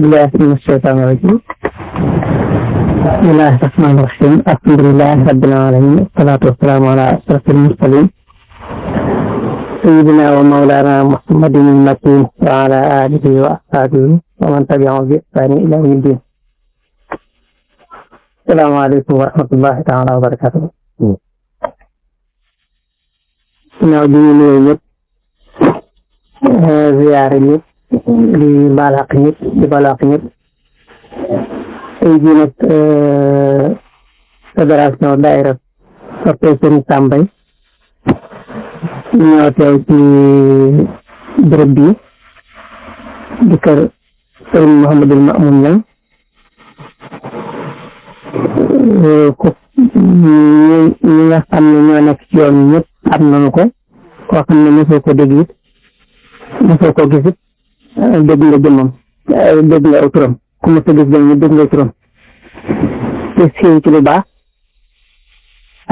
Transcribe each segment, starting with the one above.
بالله من الشيطان الرجيم بسم الله الرحمن الرحيم الحمد لله رب العالمين والصلاة والسلام على أشرف المرسلين سيدنا ومولانا محمد المكين وعلى آله وأصحابه ومن تبعهم بإحسان إلى يوم الدين. السلام عليكم ورحمة الله تعالى وبركاته. ginnaaw bi ñu nuyoo ñëpp ziyaare ñëpp di balaq ñëpp di balaq ñëpp tey jii nag fédération daayira soppee Sëriñ Sam Mbaye ñoo teew ci béréb bi di kër Sëriñ Mouhamadul Mamoun Niang ko ñi nga xam ne ñoo nekk ci yoon ñëpp xam nañu ko koo xam ne mosoo ko dégg it mosoo ko gis it dégg nga jëmmam dégg nga aw turam ku mos a gis jëmm dégg nga turam te siiw ci lu baax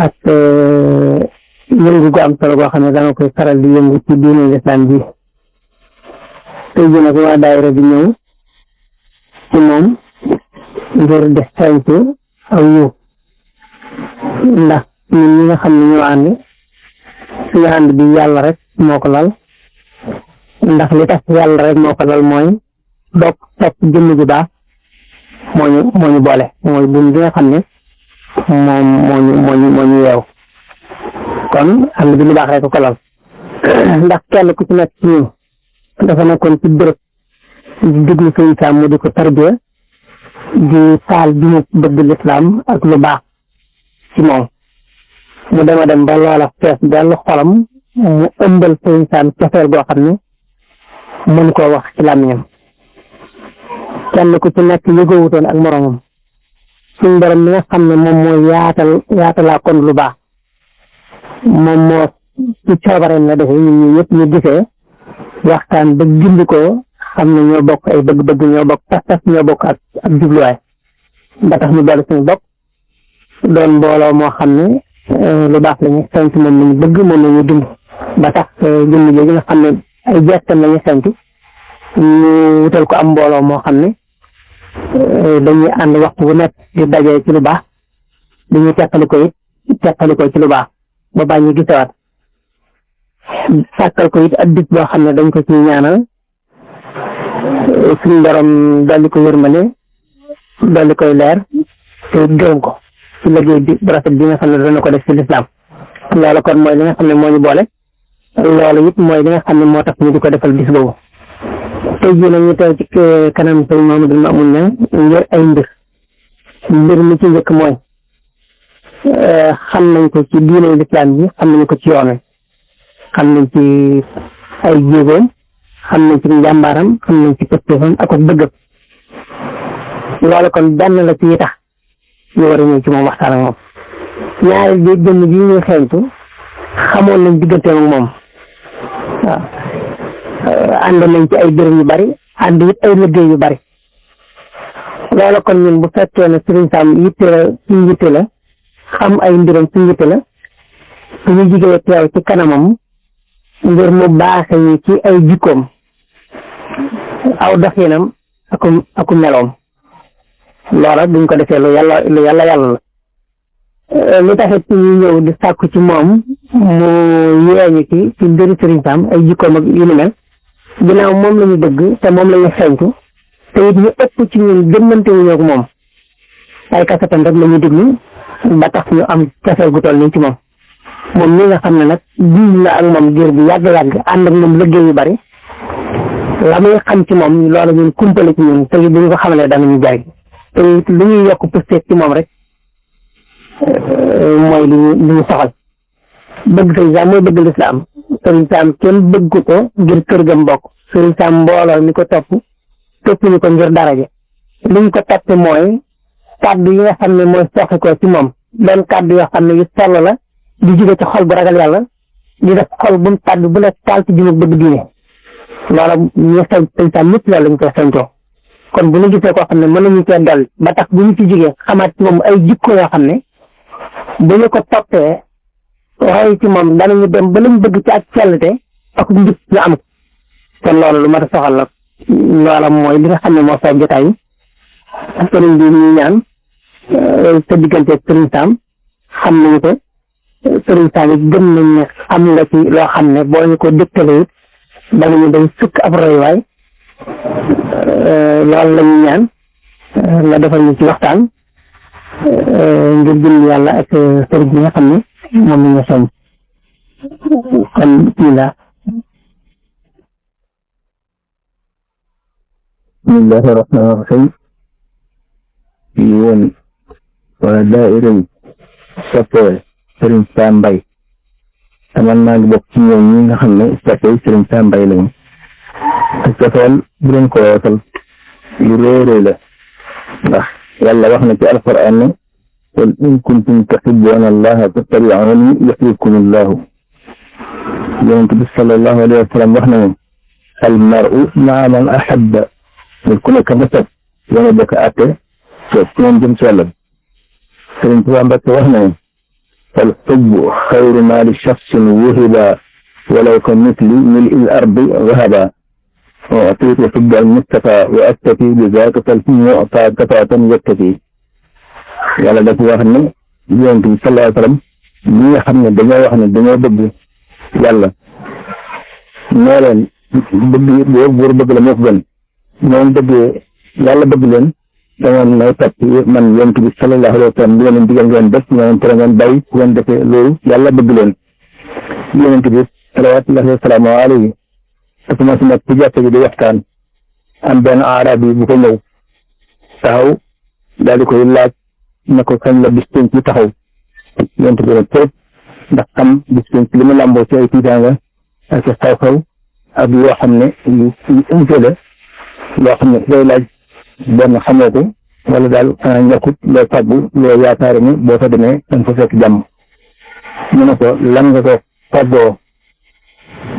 ak yëngu gu am solo goo xam ne danga koy faral di yëngu ci diine lislaam bi tey jii nag waa daayira bi ñëw ci moom ngir def saytu aw yiw ndax ñun ñi nga xam ne ñoo ànd suñu ànd bi yàlla rek moo ko lal ndax li tax yàlla rek moo ko lal mooy doog topp jëmm ju baax moo ñu boole mooy buum bi nga xam ne moo ñu yeew kon ànd bi lu baax rek ko lal ndax kenn ku ci nekk ci ñun dafa nekkoon ci béréb di déglu Sëriñ Sam mu di ko tarbiya di taal bi mu bëgg lislaam ak lu baax ci moom mu dem ba loola fees dellu xolam mu ëmbal Sëriñ Sam cofeel goo xam ne mën koo wax ci làmmiñam kenn ku ci nekk yëgowutoon ak moromam suñ borom mi nga xam ne moom moo yaatalaa kon lu baax moom moo ci coobareem la defee ñun ñi ñëpp ñu gisee waxtaan ba gindi ko xam ne ñoo bokk ay bëgg-bëgg ñoo bokk pas-pas ñoo bokk ak jubluwaay ba tax ñu boole suñu bopp doon mbooloo moo xam ne lu baax lañu sant moom lañu bëgg moom lañu dund ba tax jëmm jooju nga xam ne ay gestam lañu sant ñu wutal ko am mbooloo moo xam ne dañuy ànd waxtu bu nekk di dajee ci lu baax dañuy teqaliko ci lu baax ba baa ñu gisawaat sàkkal ko it ak bis boo xam ne dañ ko ci ñaanal suñu borom dolli ko yërmande dolli koy leer te gërëm ko ci liggéey bi bu rafet bi nga xam ne dana ko def ci lislaam loolu kon mooy li nga xam ne moo ñu boole loolu it mooy li nga xam ne moo tax ñu di ko defal bis boobu tey jii nag ñu teew ci kanam Sëriñ Mouhamadul Mamoun Niang ngir ay mbir mi ci njëkk mooy xam nañ ko ci diine lislaam bi xam nañ ko ci yoon wi xam nañ ci ay jéegoom xam nañ ci njàmbaaram xam nañ ci pëstéefam ak bëggam loolu kon benn la ci tax ñu war a ñëw ci moom waxtaan ak moom ñaari bi jëmm ji ñuy xeeñtu xamoon nañ digganteem ak moom waaw ànd nañ ci ay bërëb yu bari ànd it ay liggéey yu bari loolu kon ñun bu fekkee ne Sëriñ Sam suñu yitte la xam ay mbiram suñu yitte la suñu jigee teew ci kanamam ngir mu baaxe ñu ci ay jikkoom aw doxinam aku meloom loola duñ ko defee lu yàlla la lu taxit ñu ñëw di sàkku ci moom mu yeeñu ci mbiri Sëriñ Sam ay jikkoom ak yu ni mel ginnaaw moom la ñu dëgg te moom la ñu xeeñtu te it ñu ëpp ci ñun gëmmante wuñu ak moom ay kasetam rek la ñu déglu ba tax ñu am cofeel gu toll nii ci moom mi nga xam ne nag jiw na ak moom diir bu yàgg-yàgg ànd ak moom liggéey yu bari la muy xam ci moom loolu ñun kumpale ci ñun te bu ñu ko xamalee danañu jariñ te lu ñuy yokk pëstéef ci moom rek mooy li ñu soxal bëgg Sëriñ Sam mooy bëgg lislaam Sëriñ Sam kenn bëgg ko ngir kër ga mbokk Sëriñ Sam mbooloo mi ko topp ñu ko ngir daraja li ñu ko topp mooy kàddu yi nga xam ne mooy soxe ko ci moom doon kàddu yoo xam ne yu sell la di jóge ci xol bu ragal yàlla di def xol bu mu tàdd bu nekk taal ci jumug bëgg diine loola ñu sañ Sëriñ Sam ñëpp loolu lañ koy sañtoo kon bu ñu gisee koo xam ne mën nañu cee dolli ba tax bu ñu ci jógee xamaat ci moom ay jikko yoo xam ne bu ñu ko toppee roy ci moom danañu dem ba lañ bëgg ci ak sellte ak njub ñu am kon loolu lu mat a soxal la loola mooy li nga xam ne moo sabab jotaay sëriñ bi ñu ñaan sa diggante sëriñ Sam xam nañu ko sëriñ Sam it gëm nañ ne am nga ci loo xam ne boo ñu ko dëkkalee it danañu day sukk ab royuwaay loolu la ñu ñaan nga defal ñu ci waxtaan ngir jëm yàlla ak sëriñ bi nga xam ne moom la ñu soñ kon bismillah. bismillahi rahmaani rahim. yéen waa daayira yi soppee Sëriñ Sam Mbaye man maa ngi bokk ci ñoom ñi nga xam ne soppee Sëriñ Sam Mbaye lañu ak cofeel bu leen ko wootal yu réeréy la ndax yàlla wax na ci alquran ne qul in kuntum tuhibbuuna allaha fattabi'uuni yuhbibkumullahu yonent bi sallallahu alayhi wa sallam wax na ne al mar'u ma'a man ahabba nit ku nekk nga sopp yéen a bokk àtte sopp ci moom jëm ci yàlla Sëriñ Tuubaa Mbàkke wax na ne fal hubbu xayru maa li shaxsin wuhiba walaw ka misli mil'il ardi wahaba وأعطيت حب المصطفى وأكتفي بذاك فالمعطى كفاة يكتفي yàlla dafa wax ne yonent bi sallallahu alayhi wa sallam ñi nga xam ne dañoo wax ne dañoo bëgg yàlla nee leen bëgg buur bëgg la moo ko gën ñoom bëggee yàlla bëgg leen da ngeen may topp man yonent bi sallallahu alayhi wa sallam li ngeen digal ngeen def ngeen tere ngeen bàyyi bu ngeen defee loolu yàlla bëgg leen yonent bi salawaatullahi wa salaamu alayhi dafa ma si nekk ci jàkka ji di waxtaan am benn arab yi bu ko ñëw taxaw daal di koy laaj ne ko kañ la bis penc ci taxaw yonent bi nag tëb ndax xam bis penc li mu làmboo ci ay tiitaanga ak xew-xew ak yoo xam ne yu umte la loo xam ne day laaj benn xamoo ko wala daal xanaa ñàkkut loo fàggu loo yaakaare ni boo fa demee danga fa fekk jàmm ñu ne ko lan nga ko fàggoo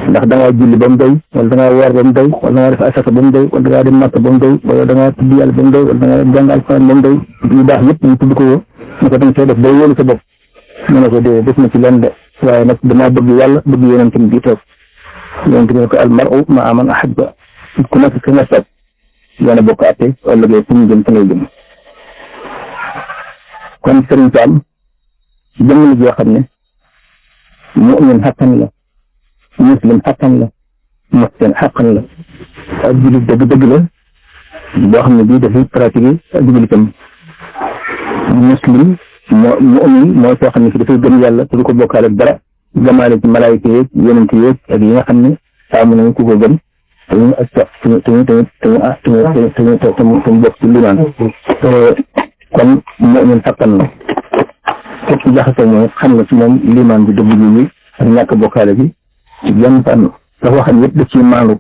ndax da ngaa julli ba mu doy wala da ngaa woor ba mu doy wala da ngaa def asaka ba mu doy wala da ngaa dem màkk ba mu doy wala da ngaa tudd yàlla ba mu doy wala da ngaa jàng alxuraan ba mu doy yu baax yëpp ñu tudd ko woo ne ko danga koy def day wóolu sa bopp mu ne ko dee def na ci leen de waaye nag damaa bëgg yàlla bëgg yonent bi toog yonent bi ne ko al mar'u ma'a man ahabba ku nekk ki nga sopp yéen a bokk àtte wala léegi fu ñu jëm fa ngay jëm kon Sëriñ Sam jëmm la joo xam ne mu'min xaqan la muslim xaqan la muhsin xaqan la ak jullit dëgg-dëgg la boo xam ne bii dafay pratiquer ak jullitam muslim mu'min mooy koo xam ne ki dafay gëm yàlla te du ko bokkaale dara gëmaale ci malaayika yeeg yonent yeeg ak yi nga xam ne taamu nañu ku ko gëm te mu bokk ci limaan kon mu'min xaqan la képp ci jaxasoo moom xam nga ci moom limaan bi dëgg bi ak ñàkk bokkaale bi ci yenn fànn dafa waxam yëpp da ciy maandu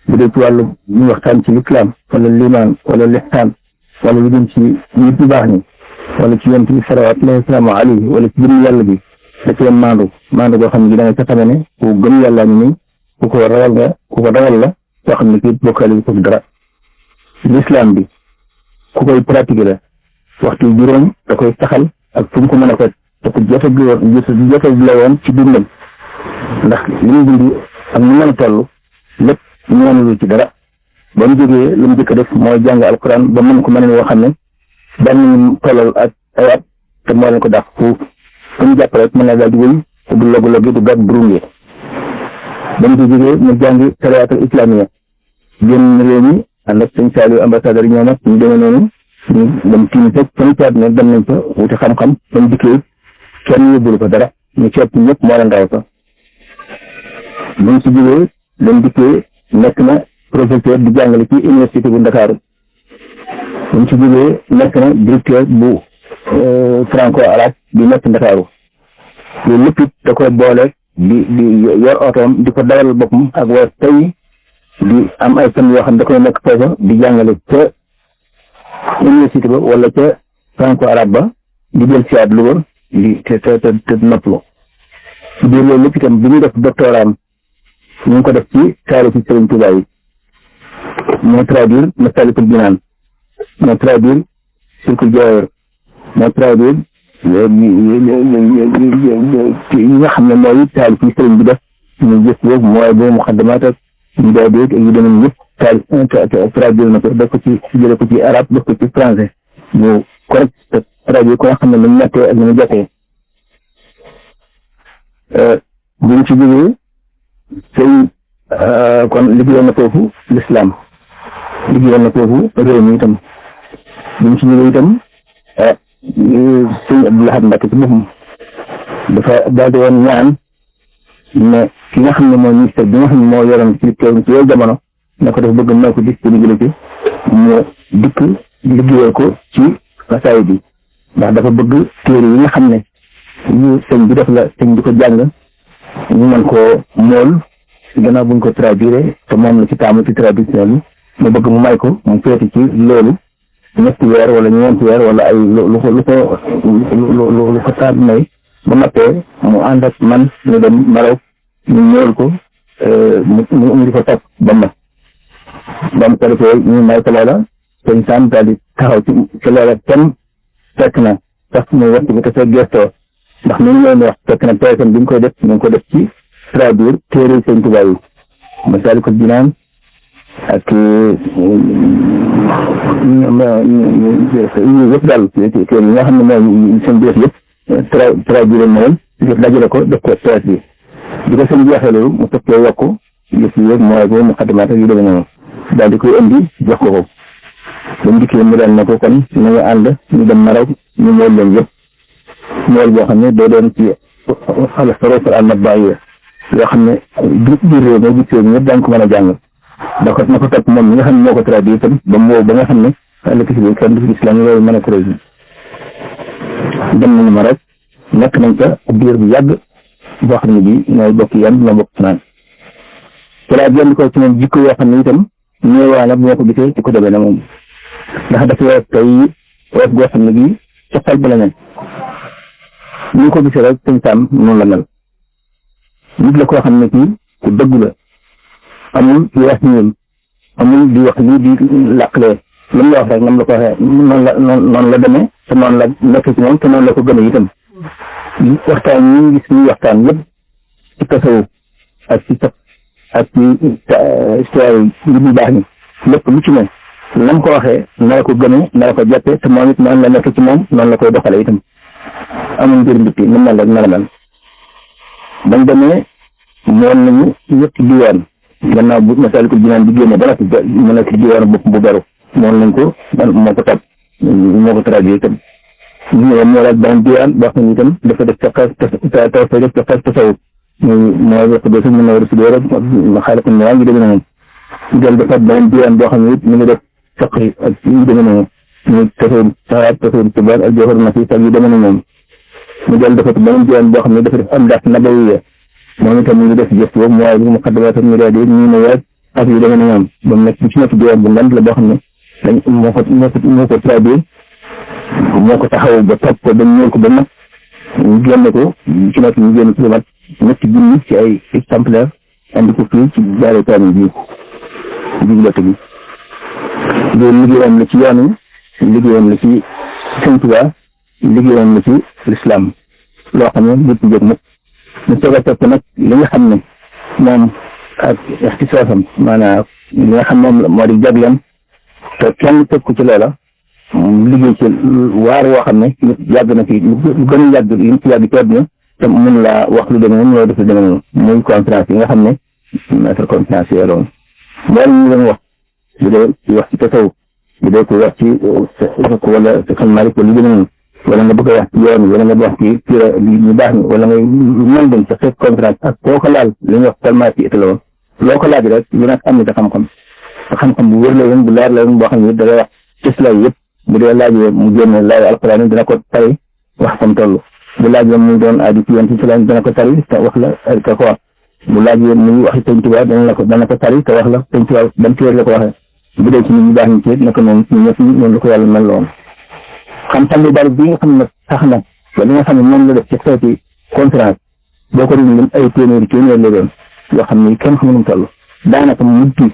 bu dee ci wàllu ñu waxtaan ci lislaam wala limaan wala lixsaan wala lu jëm ci nit ñu baax ñi wala ci yonent bi salawaatullaahi wa salaamu alayhi wala ci jëm yàlla bi da cee maandu goo xam ne da nga ca xamee ne ku gëm yàlla ñu ni ku ko rawal la soo xam ne kii bokkaale bi foofu dara lislaam bi ku koy pratiquer la waxtu juróom da koy saxal ak fu mu ko mën a fekk te ko jote la woon ci dundam ndax li mu dund ak ni mën a toll lépp ñoonulu ci dara ba mu jógee lu mu jëkk a def mooy jàng alquran ba mën ko mën woo xam ne benn tollal ak ay at te moo leen ko dàq fuuf fu mu jàpp rek mën na daal di wëy te du logu-logi du gàtt brunge ba mu ci jógee mu jàngi sariyaatul islamiya génn réew mi ànd ak sëñ Saliou ambassadeur yi ñoom ak ñu demee noonu ñu dem tiimi fekk fan caat ne dem nañ fa wuti xam-xam ba mu dikkee kenn yóbbulu ko dara ñu seet ñëpp moo leen raw sax bu ñu si jógee dem dikkee nekk na professeur di jàngale ci université bu Ndakaaru bu ñu si jógee nekk na directeur bu franco arabe bi nekk Ndakaaru loolu lépp it da koy boole di yor otoom di ko dawal boppam ak waa tey di am ay fan yoo xam da koy nekk foofa di jàngale ca université ba wala ca franco arabe ba di jël si at Louga di te noppalu ci biir loolu lépp itam bi ñu def doctorat ñu ngi ko def ci taarixu Sëriñ Tuubaa yi moo traduire Masaalikul Jinaan moo traduire Silkul Jawaahir moo traduire yi nga xam ne mooy taalif yi sëriñ bi def ñu gis boobu mooy boobu muxaddamaat ak ñu daa dégg ak yu demee yëpp traduire na ko def ko ci jële ko ci arabe def ko ci français ñu correct traduire ko nga xam ne ni mu nekkee ak ni mu jotee buñ ci jógee sëñ kon liggéeyoon na foofu l'islam liggéeyoon na foofu réew mi itam buñ ci jógee itam sëñ Abdou Lahad Mbacké ci boppam dafa daal di woon ñaan ne ki nga xam ne mooy ministère bi nga xam ne moo yoroon ci yooyu jamono ne ko dafa bëgg may ko disponibilité mu dikk liggéeyal ko ci xasaay bi ndax dafa bëgg téere yi nga xam ne yu sëñ bi def la sëñ bi ko jàng ñu mën koo mool gannaaw buñ ko traduire te moom la ci taamu ci traduction bi mu bëgg mu may ko mu féeti ci loolu ñetti weer wala ñeenti weer wala ay lu ko taat may bu noppee mu ànd ak man ñu dem Maroc ñu ñëwal ko mu indi ko topp ba mat ba mu ko defee ñu may ko loola sëñ Sam daal di taxaw ci loola kenn fekk na sax muy waxtu bi te fekk gestoo ndax ni ñu leen wax fekk na personne bi ñu koy def ñu ngi ko def ci traduire téere sëñ Tuubaa yi Masaalikul Jinaan ak yëpp daal téere yi nga xam ne mooy seen biir yëpp traduire na leen dajale ko def ko tees bi di ko sëñ bi waxee loolu mu toppee yokk yëpp yëpp mooy ko mu xadamaat ak yu demee noonu daal di koy indi jox ko ba mu dikkee mu daan ne ko kon na nga ànd ñu dem Maroc ñu ñëw leen yëpp ñëwal boo xam ne doo doon ci xale sorofal almatbaa yi yoo xam ne biir réew mi gis ñëpp daañu ko mën a jàng da ko na ko topp moom mi nga xam ne moo ko traduit itam ba mu wow ba nga xam ne ëllëg si biir kenn du fi gis la ñu loolu mën a corrigé dem nañu Maroc nekk nañ ca biir bu yàgg boo xam ne bii ñooy bokk yan ñoo bokk fanaan cela jënd ko ci moom jikko yoo xam ne itam ñëwaana bu ma ko gisee ci ko demee na moom ndax dafa wees tey wees goo xam ne bii ca xol ba la nekk ñu ko gisee rek sëñ Sam noonu la mel nit la koo xam ne kii ku dëggu la amul di wax ñun amul di wax lii di làqlee lu mu la wax rek nam la ko waxee noonu la demee te noonu la nekk ci moom te noonu la ko gën a itam waxtaan ñi gis ñuy waxtaan yëpp ci tasawuf ak ci sab ak ci histoire yi bu baax ni lépp lu ci ne nam ko waxee na la ko gënee na la ko jàppe te moom it noonu la nekk ci moom noonu la koy doxale itam amul mbir mbippi ni mel rek na la mel bañ demee moon nañu ñetti diwaan gannaaw bu Masaalikul Jinaan bi génne ba nag mu nekk diwaan bopp bu beru moon nañ ko moo ko topp moo ko traduit itam ñu moo laaj beneen diwaan boo xam ne itam dafa def taw fay def ca tasawuf mooy wax dëgg mën na war a sudóor ak xaaral ne waa ngi demee noonu ñu del defaat beneen diwaan boo xam ne it ñu ngi def fiqh ak yu demee noonu ñu tasawuf saxaat tasawuf tubaab ak jawhar nafis ak yu demee noonu mu del defaat beneen diwaan boo xam ne dafa def am daat nabawiya moom itam ñu ngi def gëstu boobu mooy bu mu xaddamaat ak miraad yi ñu ne weer ak yu demee noonu ba mu nekk ci nekk diwaan bu ngant la boo xam ne dañ moo ko traduire moo ko taxaw ba topp ko ba ñëw ko ba nag ñu génne ko ci nekk ñu génn ci lu mat ñetti junni ci ay exemplaire andi ko fii ci jaaree kaamil bi bibliothèque bi loolu liggéeyam la ci yoon wi liggéeyam la ci Sëñ Tuubaa liggéeyam la ci l'islam loo xam ne lépp jóg nag ñu soog a topp nag li nga xam ne moom ak ixtisaasam maanaam li nga xam moom moo di jagleem te kenn teg ko ci loola liggéey ci waar woo xam ne nit yàgg na fi lu gën a yàgg li mu ci yàgg ci àdduna te mun laa wax lu demee noonu loolu def lu demee noonu muy conférence yi nga xam ne maître conférence yi loolu loolu ñu doon wax bu dee ci wax ci tasawuf bu dee ko wax ci wala xam Maalik wala lu demee noonu wala nga bëgg a wax ci yoon wala nga wax ci pire ñu baax ni wala nga mën dem sa xeet conférence ak koo ko laal li ñuy wax tellement ci état la woon loo ko laaj rek lu nekk am na sa xam-xam te xam-xam bu wér la woon bu leer la woon boo xam ne da ngay wax cëslaay yëpp bu dee laajee mu génne laaj alxuraan dina ko tari wax comme toll bu laajee mu doon aaju ci yoon ci salaam dana ko tari te wax la ka ko wax bu laajee muy waxi Sëñ Tuubaa dana ko tari te wax la Sëñ Tuubaa ban téere la ko waxee bu dee ci nit ñu baax ñi ci naka noonu ñu ñëpp noonu la ko yàlla mel woon xam-xam bi bari bi nga xam ne tax na ba li nga xam ne moom la def ci xeeti conférence boo ko doon lim ay téeméer la doon yoo xam ne kenn xamul nu mu toll daanaka mu mujj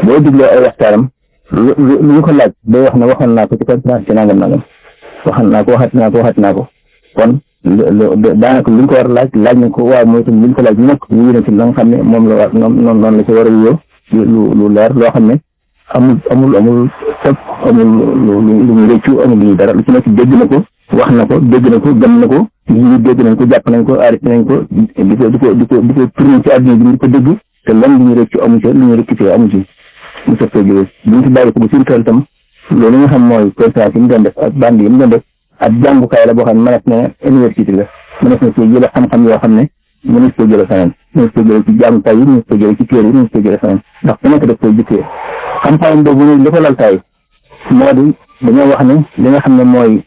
boo digloo ay waxtaanam lu ñu ko laaj day wax ne waxoon naa ko ci conférence ci nangam waxoon naa ko waxat naa ko kon daanaka lu ñu ko war a laaj nañ ko waaye mooy itam lu ñu ko laaj ñu nekk ñu yéene ci la nga xam ne moom la war noonu la ci war a wuyoo lu leer loo xam ne amul topp amul lu muy rëccu amul lu dara lu ci nekk dégg na ko wax na ko dégg na ko gëm na ko ñu dégg nañ ko jàpp nañ ko arrêté nañ ko di ko tourné ci àdduna bi di ko dégg te lan lu ñu rëccu amu ci lu ñu rëccu amu ci mu soppee jógee bu ñu ci bàyyi ko ba suñu tool itam loolu nga xam mooy conférence yi mu doon def ak bande yi mu doon def ak jàngukaay la boo xam ne mënees na université la mënees na ci jële xam-xam yoo xam ne mënees ko jële feneen mënees ko jële ci jàngukaay yi mënees ko jële ci téere yi mënees ko jële feneen ndax ku nekk daf koy jikkee xam-xam boobu nag li ko laltaay moo di dañoo wax ne li nga xam ne mooy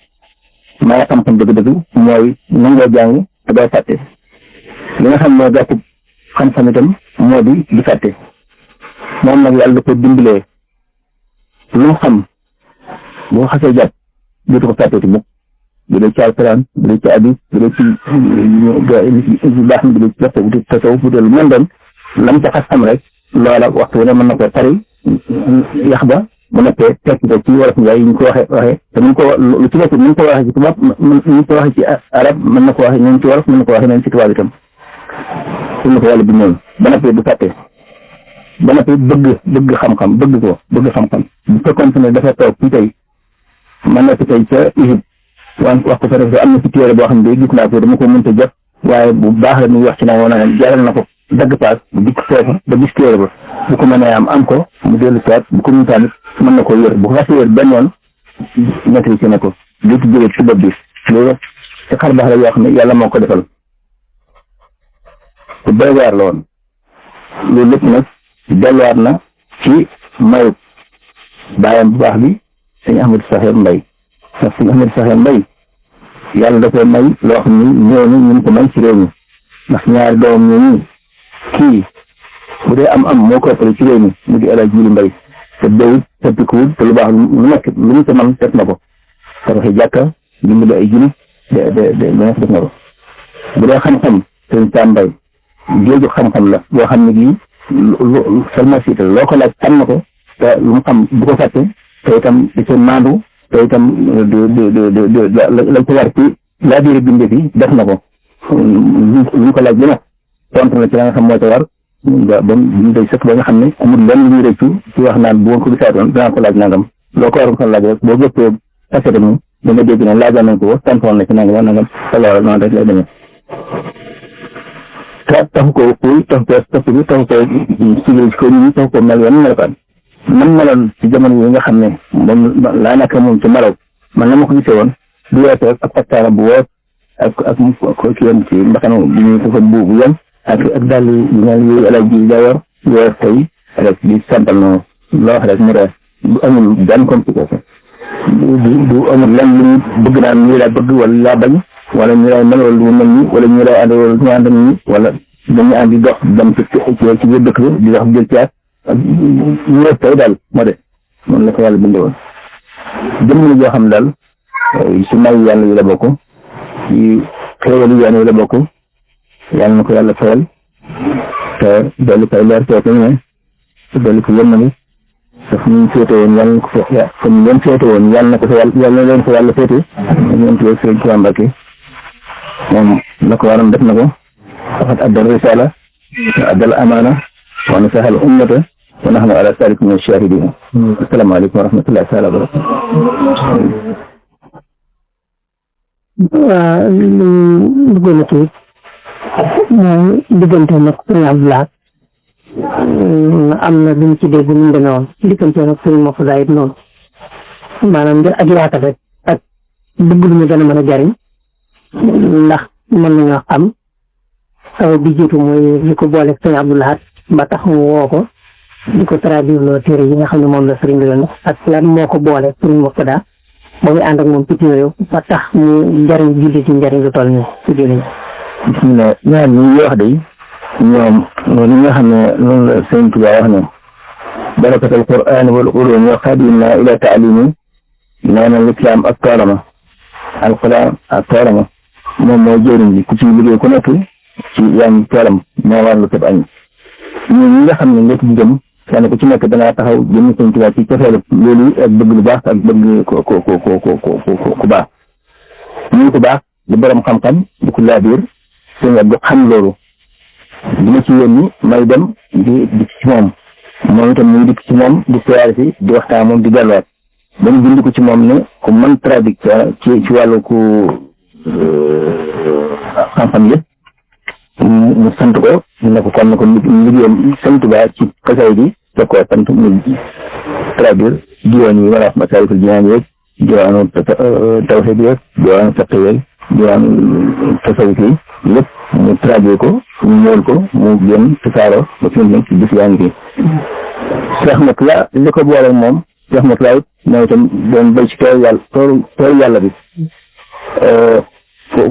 may xam-xam dëgg-dëgg mooy nangoo jàng te doo fàtte li nga xam mooy gàttu xam-xam itam moo di fàtte moom nag yàlla da ko dimbalee lu mu xam boo xasee jàpp dootu ko fàtteeti mukk bu dee ci alquran bu dee ci hadis bu dee ci baax bu dee ci tasawuf bu dee lu mën doon lam ca xas am rek loola waxtu wu ne mën na ko tari yax ba bu nekkee tekk ko ci wolof njaay yi ñu ko waxee te ñu ko lu ci nekk ñu ko waxee ci tubaab ñu ko waxee ci arab mën na ko waxee ñoom ci wolof mën na ko waxee ñoom ci tubaab itam su na ko yàlla bindoon ba nekkee du fàtte ba nekkee bëgg xam-xam bëgg xam-xam bu fekkoon ne dafa toog ci tey mën na fi tey ca Égypte wax ko fa def am na ci téere boo xam ne gis naa ko dama ko mënta jot waaye bu baax la ñuy wax ci na woon na jaral na ko dagg paas bu dikk foofa ba gis téere ba bu ko mënee am ko mu dellu soit bu ko mënta amit mën na ko yor bu ko xasee yor benn yoon maîtrisé na ko dootu jógee ci bopp bi loolu ci xar baax la yoo xam ne yàlla moo ko defal te bëri waar la woon loolu lépp nag delluwaat na ci mayu bàyyam bu baax bi sëñ Ahmadou Sakhir Mbaye ndax sëñ Ahmadou Sakhir Mbaye yàlla da koy may loo xam ni ñooñu ñu ko may ci réew mi ndax ñaari doomam ñooñu kii bu dee am moo ko ëppale ci réew mi mu di El Hadj Jili Mbaye te béyut teppikuwul te lu baax lu nekk lu ñu ko mën def na ko tabaxi jàkka dimbali ay jullit lu nekk def na ko bu dee xam-xam sëñ Sam Mbaye géeju xam-xam la boo xam ne gii pharmacie loo ko laaj am na ko te lu mu xam bu ko fàtte te itam di ca maandu te itam lañ ko war ci laa biir bindee fi def na ko lu ñu ko laaj bi nag tontu na ci la nga xam moo ca war ba mu day sëkk ba nga xam ne amul lenn lu ñuy rëccu ci wax naan bu woon ko gisaatoon danaa ko laaj nangam loo ko waroon ko laaj rek boo gëstoo passé mu da nga dégg ne laajal nañ ko tontoon na ci nangam te loolu noonu rek lay demee taxu ko kuy taxu ko sigil ci ko nit ñi taxu ko mel yenn melokaan man meloon ci jamono yi nga xam ne moom laa nekk moom ci Maroc man na ma ko gisee woon du weesu rek ak pastaara bu woot ak ko ki yoon ci mbaxana bi ñuy ko bu yem ak daal yi ñaan yooyu El Hadj da yor weer tey rek di santal noonu loo wax rek mu rees du amul benn complication du amul lenn lu ñu bëgg naan ñu laa bëgg wala laa bañ wala ñu lay mel wala lu mel ni wala ñu lay ànd wala ñu ànd ni wala dañu ànd di dox dem ci biir dëkk bi di dox jël caat ak ñu rees tey daal moo de noonu la ko yàlla bindee woon jëmm la joo xam daal ci may yàlla yi la bokk ci xéewalu yàlla yi la bokk yàlla na ko yàlla fayal te dolli koy leer te ne te dolli ko yërmande te fu ñu féete woon yàlla na ko fa ñu leen féete woon yàlla na ko fa yàlla na leen fa yàlla féete ñoom tuddee Sëriñ Tuubaa Mbàkke moom la ko waroon def na ko waxat addal risala wa addal amaana wa nasaha al ummata wa nahnu ala zalika min ash-shahidin asalaamaaleykum wa rahmatullahi taala wa barakatuh waaw lu gën a tuut mooy diggante nag sëñ Abdoulaye am na lu ñu ci dégg nu mu demee woon diggante nag sëñ Mofada it noonu maanaam ngir ak yaatal rek ak bëgg lu ñu gën a mën a jariñ ndax mën nañoo xam saw bi jiitu mooy li ko boole sëñ Abdoulaye ba tax mu woo ko di ko traduire loo téere yi nga xam ne moom la sëriñ bi doon ak lan moo ko boole sëñ Mofada ba muy ànd ak moom ci téere ba tax mu jariñ julli ci njariñ lu toll nii ci diine bismillah ñaar ñi wax de ñoom loolu nga xam ne loolu la Sëriñ Tuubaa wax ne barakatul Qur'aan wal ulum wa xadimna ila taalimi nee na lislaam ak toolama alquran ak toolama moom mooy jëriñ bi ku ci liggéey ku nekk ci yaa ngi toolam moo war lu tëb añ ñi nga xam ne ñëpp jëm kenn ku ci nekk dangaa taxaw jëm Sëriñ Tuubaa ci cofeelu loolu ak bëgg lu baax ak bëgg ku baax ñu ko baax di borom xam-xam di ko laabiir sëñ Abdu xam loolu dina ci yónni may dem di ci moom moom itam ñu dikk ci moom di siyaare si di waxtaan moom di delluwaat ba ñu bind ko ci moom ne ku mën traduction ci wàllu ku xam-xam yëpp mu sant ko ne ko kon ne ko liggéeyam sant ba ci xasay bi da koo sant mu traduire diwaan yi wala wax Masaalikul Jinaan yeeg diwaanu tawhiid yeeg diwaanu fiqh yeeg diwaanu tasawuf yi lépp mu traduire ko mu ñëwal ko mu génn tasaaroo ba fi mu nekk ci bis yaa ngi fi Cheikh Mourtada li ko boole moom Cheikh Mourtada it mooy itam doon béy ci toolu yàlla bi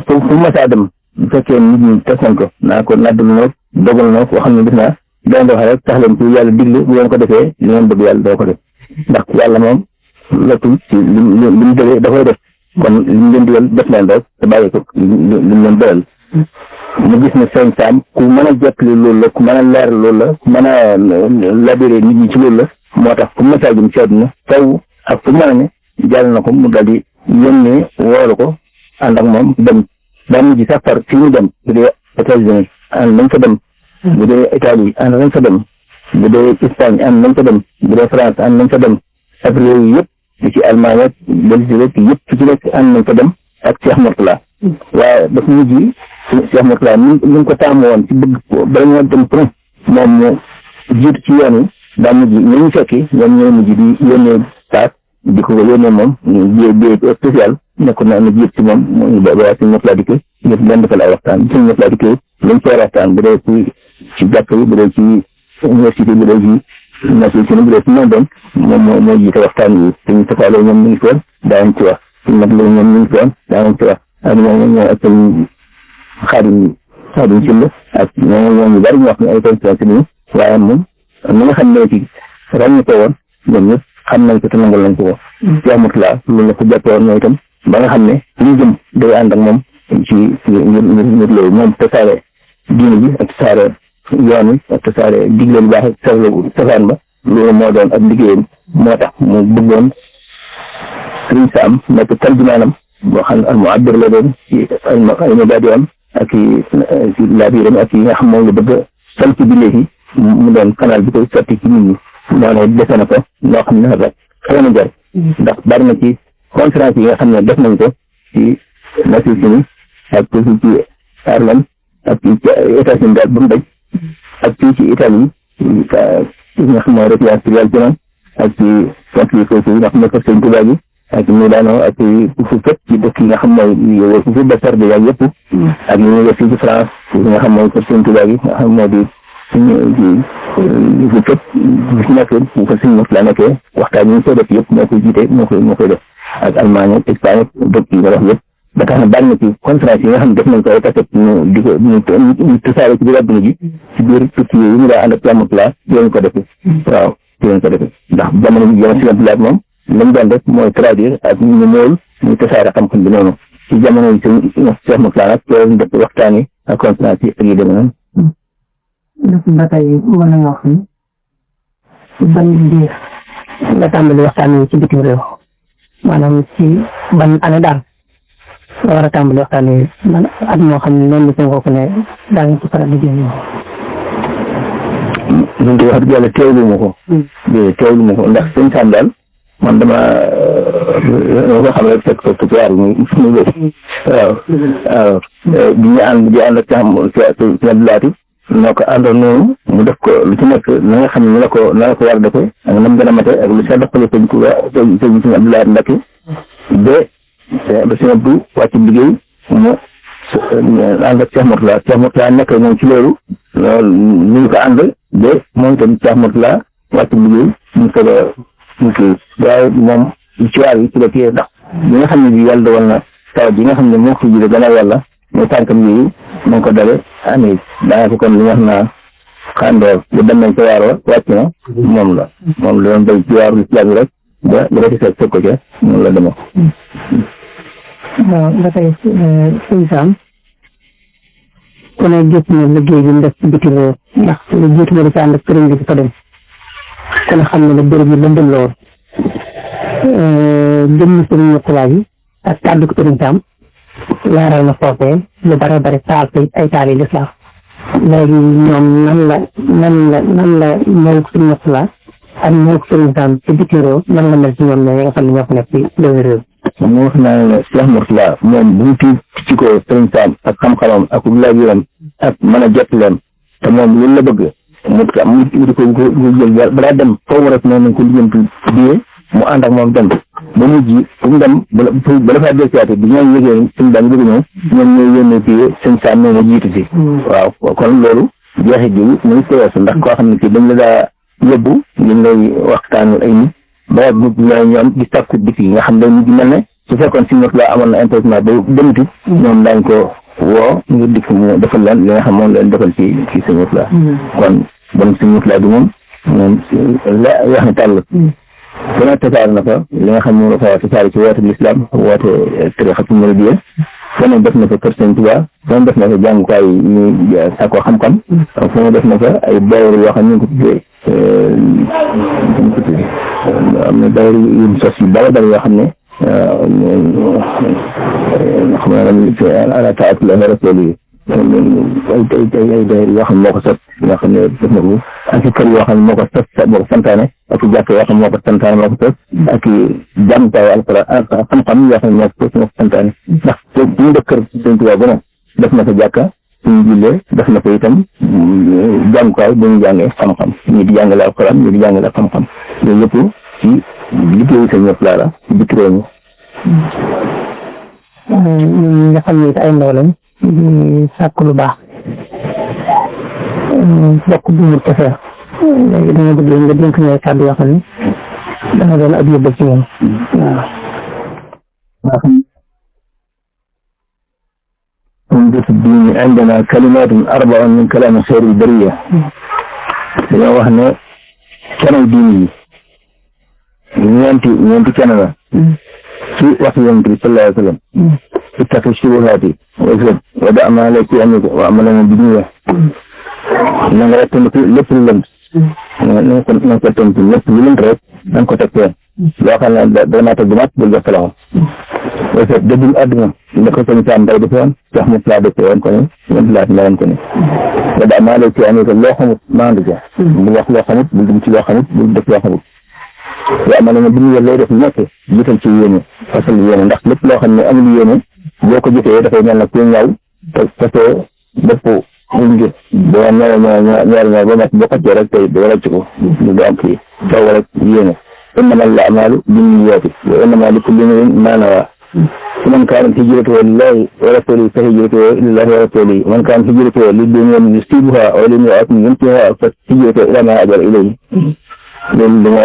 fu masaa dem bu fekkee nit ñi teg nañ ko naa ko naddul na dogal na koo xam ne def naa dañ ko waxee rek tax leen ci yàlla digle bu leen ko defee li ngeen bëgg yàlla doo ko def ndax yàlla moom lottul ci li mu dëgee da koy def kon li mu leen digal def leen rek te bàyyi ko li mu leen bëral mu gis ne sëñ Sam ku mën a jottali loolu la ku mën a leer loolu la ku mën a labiré nit ñi ci loolu la moo tax fu message bi ci àdduna taw ak fu mën a ne jàll na ko mu dal di yónnee woolu ko ànd ak moom dem daa mujj sax par fi ñu dem bu dee États-Unis ànd nañ fa dem bu dee Italie ànd nañ fa dem bu dee Espagne ànd nañ fa dem bu dee France ànd nañ fa dem ak réew yi yëpp di ci Allemagne ak Belgique yëpp ci nekk ànd nañ fa dem ak Cheikh Mourtada waaye dafa mujj Cheikh Mourtada ñu ngi ko taamu woon ci bëgg bala ñoo dem pour moom mu jiitu ci yoon wi daa mujj ñu fekki ñoom ñooy mujj di yónnee paas di ko yónnee moom bi spécial nekk na na jiit ci moom mu ba Cheikh Mourtada dikk ñëpp leen defal ay waxtaan Cheikh Mourtada dikk lañ koy waxtaan bu dee ci jàkk yi bu dee ci université bu dee ci national bu dee ci noonu doon moom moo jiite waxtaan yi suñu tafaaloo ñoom ñu ngi foon daañu ci wax suñu mat la ñoom ñu ngi foon daañu ci wax ak ñoom ak Xaadim Sylla ak ñoom ñu bari ñu wax ne ay conférence ni waaye moom ñi nga xam ne ci ràññi ko woon ñoom ñëpp xam nañ ko te nangal nañ ko woon Cheikh Mourtada loolu la ko jàppe woon mooy itam ba nga xam ne ñu jëm day ànd ak moom ci ngir loolu moom tasaare diine bi ak tasaare yoon wi ak tasaare digle lu baax ak safaan ba loolu moo doon ak liggéeyam moo tax mu bëggoon Sëriñ Sam nekk tarjumaanam boo xam ne al mu'abbir la doon ci ay mabaadi am ak ci laabiram ak yi nga xam moom la bëgg sant bi léegi mu doon canal bi koy sotti ci nit ñi moo ne defe na ko loo xam ne rek xëy na jar ndax bari na ci conférence yi nga xam ne def nañ ko ci Nations Unies ak ci Ireland ak ci États-Unis daal ba mu daj ak ci Italie yi nga xam ne résidence surveillance ak ci centre foofu yi nga xam ne kër Sëñ Tuubaa gi ak Milano ak fu fépp ci dëkk yi nga xam mooy fu ba sarde yaag yëpp ak université ci France yi nga xam mooy kër Sëñ Tuubaa gi nga xam moo di fu fépp fu nekk fu fa Sëñ Mourtada nekkee waxtaan yi ñu koy def yëpp moo koy jiite moo koy def ak Allemagne ak Espagne dëkk yi nga wax yëpp ba tax na bari na ci conférence yi nga xam ne def nañ ko ay kaset di ko ñu tasaare ci biir àdduna ji ci biir tukki yi ñu daa ànd ak Cheikh Mourtada yooyu ko defee waaw yooyu ko defee ndax jamono bi jamono si bilaat moom lañ doon def mooy traduire ak ñu ñëwul ñu tasaare xam-xam bi noonu ci jamono yi Cheikh Mourtada nag loolu def waxtaan yi ak conférence yi ak yi demee noonu ba tey mën nañu wax ni ban diir nga tàmbali waxtaan yi ci bitim réew maanaam ci ban année daal nga war a tàmbali waxtaan yi man at moo xam ne noonu la ko ne daa ngi ci faral di jëm ñun de wax dëgg yàlla teewlu ma ko teewlu ma ko ndax Sëñ Sam daal man dama ko xam rek fekk fekk tuwaar mu waaw waaw bi ñu ànd ak ci Abdoulaye noo ko àndoon noonu mu def ko lu ci nekk na nga xam ne na la ko war a defee ak nam gën a mate ak lu sedd xale Sëñ Tuubaa Sëñ Abdoulaye Mbacké ba Sëñ Abdou wàcc liggéey mu ànd ak Cheikh Mourtada nekk moom ci loolu ñu ngi ko ànd ba moom itam Cheikh Mourtada wàcc liggéey ñu soog a ñu kii waaye moom ci waar yi ci la téye ndax bi nga xam ne bi yàlla dogal na tawat yi nga xam ne moo ko jide gannaaw yàlla mooy tànkam yooyu moo ko dale Amérique daanaka kon li nga xam naa xandoor bu dem nañ ca waar wa wàcc na moom la doon béy ci waaru islam yi rek ba reti fekk ko ca noonu la demee waaw ba tey Sëñ Sam ku ne gis na liggéey bi mu def ci bitim réew ndax lu jiitu nga di ko ànd ak sëriñ bi di ko dem ku ne xam ne ne béréb yi lëndëm la woon jëmm Sëriñ Mourtada bi ak kàddu ko Sëriñ Sam leeral na foofee lu bare bare taal ay taal yi lislaam léegi ñoom nan la ñëw suñu masla ak ñëw sëriñ Sam ci bitim réew nan la mel ci ñoom ñoo nga xam ne ñoo ko nekk ci doomi réew mo wax naa ne Cheikh Mourtala moom bu mu ci ko sëriñ Sam ak xam-xamam ak laajuram ak mën a jot leen te moom loolu la bëgg mu di ko jël balaa dem foofu rek noonu nañ ko lijjanti biyee mu ànd ak moom dem ba mujj fu mu dem bala faa delsiwaate bi ñooy yëgee suñu daan bëgg ñëw ñoom ñooy yónnee biyee sëñ Sam nee na jiitu si waaw kon loolu jeexit ji mënu ko weesu ndax koo xam ne kii dañ la daa yóbbu li ngay waxtaanal ay nit ba ñoom di sàkku dikk yi nga xam dañ mel ne su fekkoon si ñot la amoon na intéressement ba demati ñoom daañ ko woo ngir dikk mu defal leen li nga xam moom leen defal ci si ñot la kon bon si ñot la bi moom la wax ne tàll gën a tasaare na fa li nga xam moom la fa tasaare ci woote l'islam woote tariqatu muridiyya fene def na fa kër Sëñ Tuubaa fene def na fa jàngukaay yi ñuy sàkkoo xam-xam fene def na fa ay bayr yoo xam ne ñu ko tuddee am na bayr yu sos yu bari bari yoo xam ne xam nga ala taatillahi wa rasuulihi ay bayr yoo xam ne moo ko sos yoo xam ne def na ko ak i kër yoo xam ne moo ko sos moo ko santaane ak i jàkk yoo xam ne moo ko santaane moo ko sos ak i jàngukaay alquran xam-xam yoo xam ne moo ko santaane ndax bu ñu def kër Sëñ Tuubaa ba ne def na fa jàkka suñu jullee def na ko itam jàngukaay bu ñu jàngee xam-xam ñii di jàngale alquran ñii di jàngale xam-xam loolu yëpp ci liggéeyu Sëñ Mourtala la ci biir réew mi nga xam ne ay ndaw lañ di sàkk lu baax bokk bu mu kese léegi dama bëgg nga dénk ñooy kàddu yoo xam ne danga doon ab yóbbal ci moom waaw عمدة الدين عندنا كلمات أربع من كلام خير البرية dañoo wax ne canal diine yi ñeenti canal ci waxtu Yonent bi sallallahu alayhi wa sallam ittaqi shubuhaati wa da' maa laysa bi'ilmika wa amal bi niyya na nga wattandiku lépp lu lënt na nga ko tontu lépp lu lënt rek na nga ko teg fee loo xam ne dana teg bu mat bul def salaam parce que dëddul àdduna la ko Sëñ Sam Mbaye defoon Cheikh Mourtala defee woon ko ni wentilaat la woon ko ni wa da' maa laysa bi'ilmika loo xamut maandu ca bul wax loo xamut bul dugg ci loo xamut bul def loo xamut wa amal bi niyya lay def nekk jiital ci yéene fasal yéene ndax lépp loo xam ne amul yéene boo ko jëfee dafay mel nag ku ñaw te fasoo bépp lu ngir boo ñaar ba mat boo xëccee rek tey doo rëcc ko du am kii taw rek yéene innamal a'maalu binniyaati wa innamaa likulli imri'in maa nawaa faman kaanat hijratuhu lillaahi wa rasuulihi fa hijratuhu ilallaahi wa rasuulihi wa man kaanat hijratuhu lidunyaa yusiibuhaa aw limra'atin yankihuhaa fa hijratuhu ilaa maa haajara ilayhi loolu dama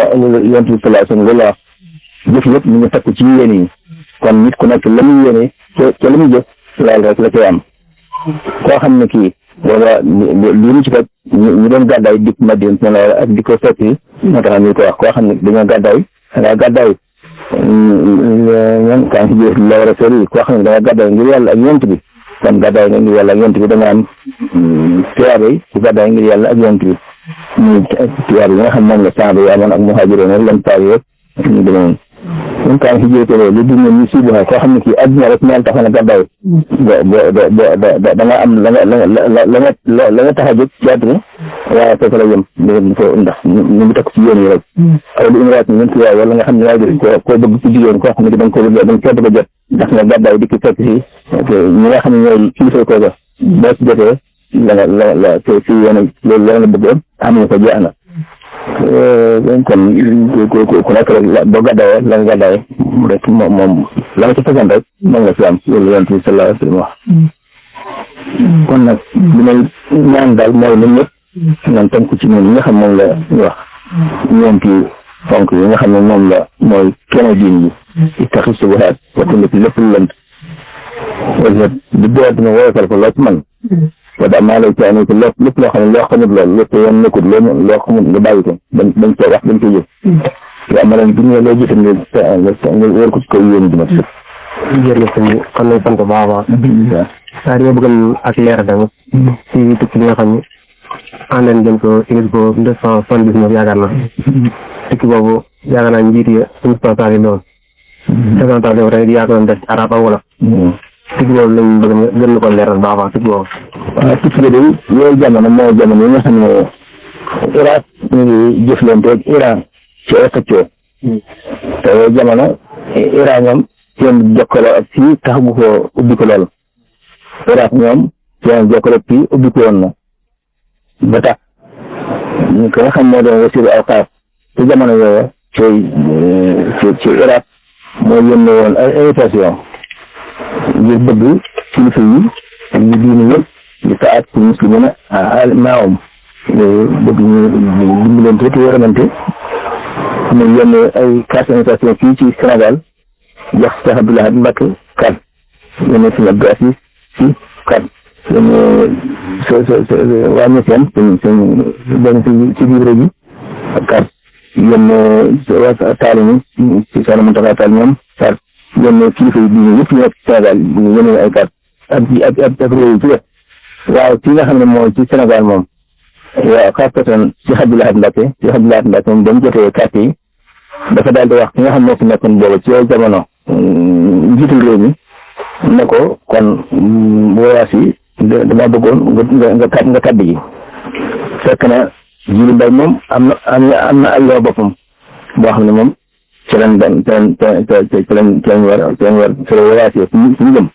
Yonent bi sallallahu alayhi wa sallam loolu la wax jëf yëpp ñu ngi takk ci yéene yi kon nit ku nekk la muy yéene ca la muy jëf laal rek la koy am koo xam ne kii wala li mu ci fekk ñu doon gàddaay dikk Madina Munawwara ak di ko fekk moo tax ñu ko wax koo xam ne dañoo gàddaay dangaa gàddaay ñoom kaan si jëf la war a sori koo xam ne dangaa gàddaay ngir yàlla ak Yonent bi kon gàddaay nga ngir yàlla ak Yonent bi da nga am tiyaaba yi ku gàddaay ngir yàlla ak Yonent bi muy tiyaaba yi nga xam moom la saaba yi amoon ak muhaajiroon lan taar yëpp ñu demoon ñun kaan si jëfee li dund ñu si koo xam ne kii adduna rek ñaan tax na gàddaay da nga am la nga tax a jóg ci àdduna waaye foofu la yem ndax ñu ngi takk ci yéen yi rek aw li imraat ñun si waaye wala nga xam ne waa ji koo bëgg ci jigéen koo xam ne da nga ko bëgg da nga bëgg a jot ndax nga gàddaay di ko fekk si ñi nga xam ne ñooy kilifa kooga boo si jotee la si yéen loolu la nga bëgg am na ko jeex na kon ku nekk rek boo gàddaayee la nga gàddaayee rek moom la nga ci façon rek moom nga fi am loolu Yonent bi sallallahu alayhi wa sallam wax kon nag li may ñaan daal mooy ñun ñëpp nan tënk ci ñun yi nga xam moom la ñu wax ñeenti fonk yi nga xam ne moom la mooy kenn diin yi ittaqi shubuhaat wattandiku lépp lu lënt di door dina woyofal ko loo ci man wa da' maa laysa bi'ilmika lépp loo xam ne loo xamut loolu lépp yoon nekkut loo xamut nga bàyyi ko dañ koy wax dañ koy jëf wa amal bi niyya loo jëfe nga wér ko ci kaw yéen ji ma sëf jërëjëf sëñ bi kon nañ sant baax a baax saa yoo bëgg ak leer tamit ci tukki bi nga xam ne ànd nañ jëm ko Tunis ko 1979 yaakaar naa tukki boobu yaakaar naa njiit yi suñu présentation yi loolu présentation tamit yaa ko doon def ci arab ak wolof tig boobu lañ bëgg gën la ko leeral baax a baax tig boobu. waaw tig bi day yooyu jamono mooy jamono yi nga xam ne Irak ñu ngi jëflante ak Iran ci ay xëccoo te yooyu jamono Iran ñoom seen jokkaloo ak fii tax bu ko ubbi ko lool Irak ñoom seen jokkaloo fii ubbi ko woon na ba tax ñu ko nga xam moo doon wasiiru awqaaf ci jamono yooyu ci Irak moo yónnee woon ay invitation ngir bëgg kilifa yi ak ñu diine yëpp di taat ci muslimina maawam bëgg ñu dimbalante te yërëmante mu yónnee ay carte invitation fii ci Sénégal jox Cheikh Abdoul Ahad Mbacké carte yónnee Sëñ Abdou Aziz ci carte yónnee waa Niassène ci biir réew mi carte yónnee waa Taalimi ci Soxna Mountakha Tall ñoom carte yónnee kilifa yi diine yëpp ñu nekk ci Sénégal yónnee ay carte ak réew yi ci wet waaw ci nga xam ne mooy ci Sénégal moom waaw xaasatan Cheikh Abdoul Ahad Mbacké moom dañ jotee carte yi dafa daal di wax ki nga xam moo fi nekkoon boobu ci yooyu jamono njiitul réew mi ne ko kon voyage yi dama bëggoon nga tàbbi ji fekk na Djily Mbaye moom am na ay yoo boppam boo xam ne moom ci lañ war voyage fu ñu jëm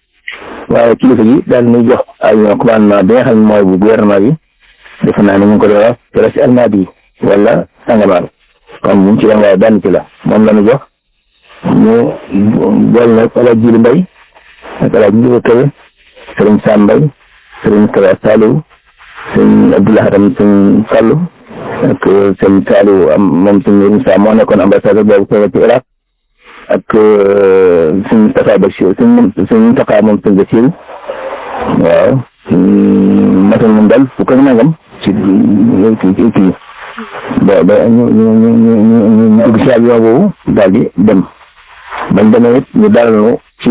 waaye kilifa gi daal di jox ay commandement bi nga xam ne mooy bu gouvernement bi defe naa ne ñu ngi ko doon wax te si Almadi wala Sangomar kon ñu ci doon waaye benn ci la moom la ñu jox ñu boole nag El Hadj Djily Mbaye ak El Hadj Ndiouga Kébé Serigne Sam Mbaye Serigne Moustapha Saliou Serigne Abdoul Ahad Serigne Fallou ak Serigne Saliou moom Serigne Moussa moo nekkoon ambassadeur boobu ci Irak ak Serigne Moustapha Bachir Serigne Moustapha moom Serigne Bachir waaw matal moom daal fu ko nangam ci kii ba ñu dugg ci avion boobu daal di dem bañ demee it ñu dalal ci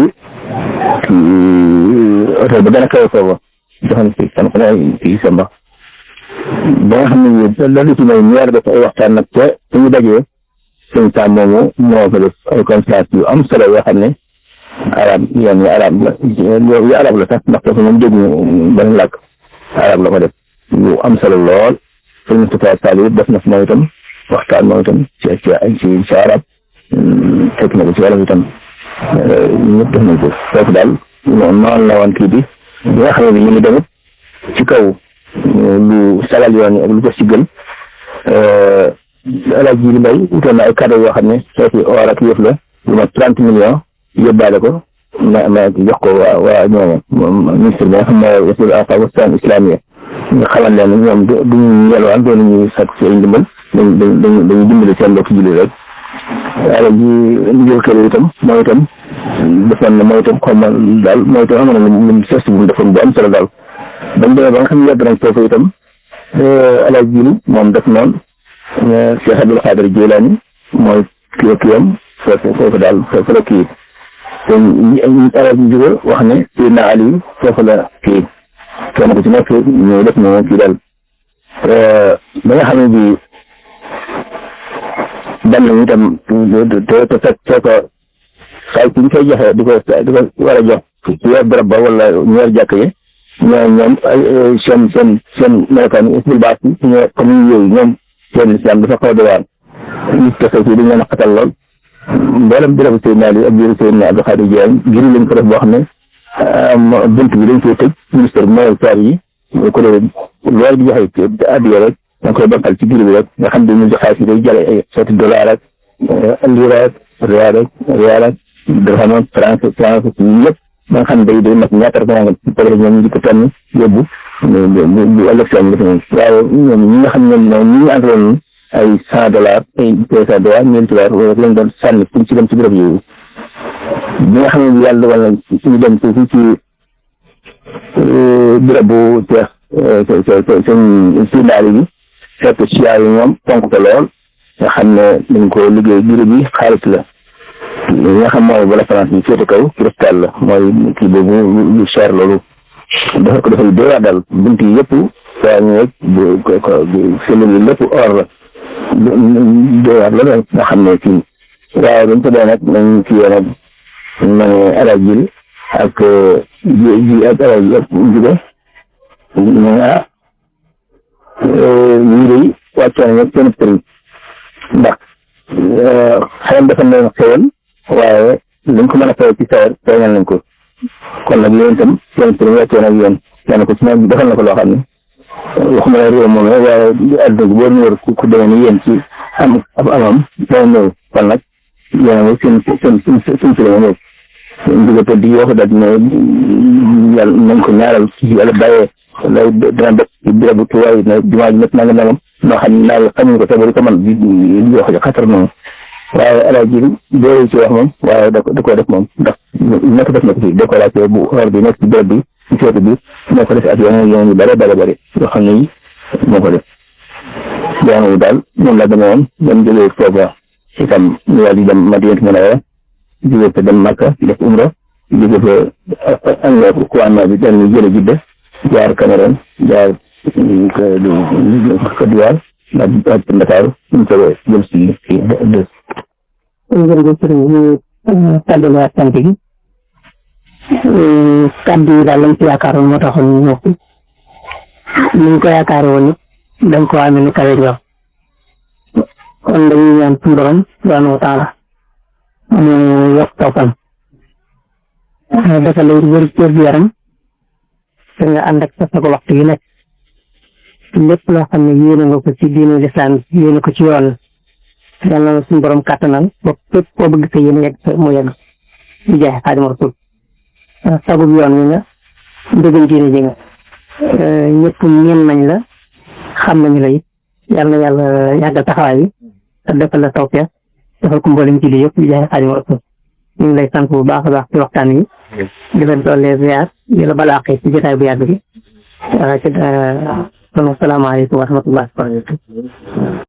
hôtel ba gën a kawe foofa joxoon si kan ku ne fii Samba ba nga xam ne loolu ci may ñaar def ay waxtaan nag te suñu dajee suñu saa moomu moo ko def ay conférence yu am solo yoo xam ne arab yoon yi arab la sax ndax dafa moom dégg benn làkk arab la ko def yu am solo lool Serigne Moustapha Saliou def na fi moom itam waxtaan moom itam ci arab fekk na ko ci wàllu itam ñëpp def nañ ko foofu daal noonu la woon kii bi nga xam ne ñu ngi demit ci kaw lu sagal yoon yi ak lu ko si gën El Hadj Djily Mbaye wutoon na ay cadeau yoo xam ne xeeti or ak yëf la lu ma 30 millions yóbbaale ko ma jox ko waa ñooñu ministre bi nga xam ne wasiiru awqaaf wa sha'aa'in islaamiyya nga xamal leen ñoom duñu yelwaan doon ñu sakk seen ndimbal dañuy dimbali seen mbokk julli rek ala ji Ndiouga Kébé itam mooy itam defoon na mooy itam xaw ma daal mooy itam xam na lu sos bu defoon bu am solo daal bañ demee ba nga xam ne yàgg nañ foofu itam El Hadj Djily moom def noonu Cheikh Abdoul Khadir Jilani mooy kiyam foofu daal foofu la kii te arab Ndiouga wax ne Seydina Ali foofu la kii kenn ku ci nekk ñu def na kii daal ba nga xam ne bi dem nañu itam te fekk xaalis bi ñu koy joxe di ko war a jox ci yor barab ba wala ñu yor jàkk yi ñoom ay seen melokaan isbil baas yi suñu commune yooyu ñoom seen islam dafa xaw a doy waar ñu tase fii dañ leen a xatal lool mboolem bi rabu Seydina Ali ak biiru Seydina Abdou Khadir Jilani ngir lañ ko def boo xam ne bunt bi dañ koy tëj ministère bi mooy saar yi ko dee loolu di joxe addiya rek da nga koy bokkal ci biir bi rek nga xam ne ñu jox xaalis yi day jëlee ay xeeti dollar ak lira ak rial ak dirham franc yëpp ba nga xam ne day mat ñaata rek nga peut-être ñoom ñu ko tànn yóbbu bu élection bi defe waaw ñoom ñi nga xam ne ñoom ñi ñu àndaloon ay $100 ay $200 $1000 wala lañ doon sànni pour ci dem ci béréb yooyu bi nga xam ne yàlla dogal na suñu dem foofu ci béréb bu teex seen daal yi fekk siyaar yi ñoom fonk ko lool nga xam ne dañ ko liggéey biir bi xaalis la li nga xam mooy bala France bi féete kaw cristal la mooy kii boobu lu cher loolu dafa ko defal doy daal bunt yi yëpp saa ñu rek selu yi lépp or la doy la nga xam ne kii waaye dañ ko dee nag nañ kii nag ma ne El Hadj Djily ak ji ak alal yëpp jóge ñu ñii day wàccoo nañ ak seen sëriñ ndax xëy dafa leen xëyoon waaye luñ ko mën a fay ci sawar feeñal nañ ko kon nag yéen itam seen sëriñ wàccoo nag yéen kenn ko ci nag defal na ko loo xam ne waxuma la réew moom waaye adduna bi boo ñëwee ku demee ni yéen ci amam day ñëw kon nag yéen a seen sëriñ ñëw ndiga te di yoo ko daal ne yàlla nañ ko ñaaral yàlla bàyyee lay dana def ci bérébu tuwaay na jumaa ji nekk nanga nangam noo xam ne naa xamuñ ko te bari ko man di wax jo xatar noonu waaye alaaji doolu ci wax moom waaye da ko def moom ndax nekk def na ko fi décoration bu or bi nekk ci béréb bi ci seetu bi moo ko def ak yeneen yu bare yoo xam ne yi moo ko def jaanu daal moom la dama woon dem jógee foofa itam ñu daal di dem Madinatu Munawwara jóge fa dem Makka def umra jóge fa anglais commandement bi dañ ñu jële Jidda jaar Cameroun jaar Côte d'Ivoire ak Ndakaaru ñu soobee jëm si deux. jërëjëf sëriñ ñu tàmbaliwaat sant gi kàddu yi daal lañ ci yaakaaroon moo taxoon ñu ñëw fi ni ñu ko yaakaare woon it dañ ko amee nu kawe ñor kon dañuy ñaan suñu borom subhanahu wa taala mu yokk tawfam dafa lay wér cër bi yaram te nga ànd ak sa sago waxtu yi nekk lépp loo xam ne yéene nga ko ci diine lislaam yéene ko ci yoon yàlla na suñu borom kàttanal ba fépp koo bëgg sa yéene yegg mu yegg di jaay Xaadimu Rasuul sagub yoon wi nga ndëgëm diine ji nga ñëpp ñeen nañ la xam nañu la it yàlla na yàlla yàggal taxawaay bi te defal la tawfeex defal ko mboolem ci li yëpp di jaay Xaadimu Rasuul ñu ngi lay sant bu baax a baax ci waxtaan wi di la dollee ziar di la balaaxee ci jotaay bu yàgg bi kon asalaamaaleykum wa rahmatullahi wa barakatuh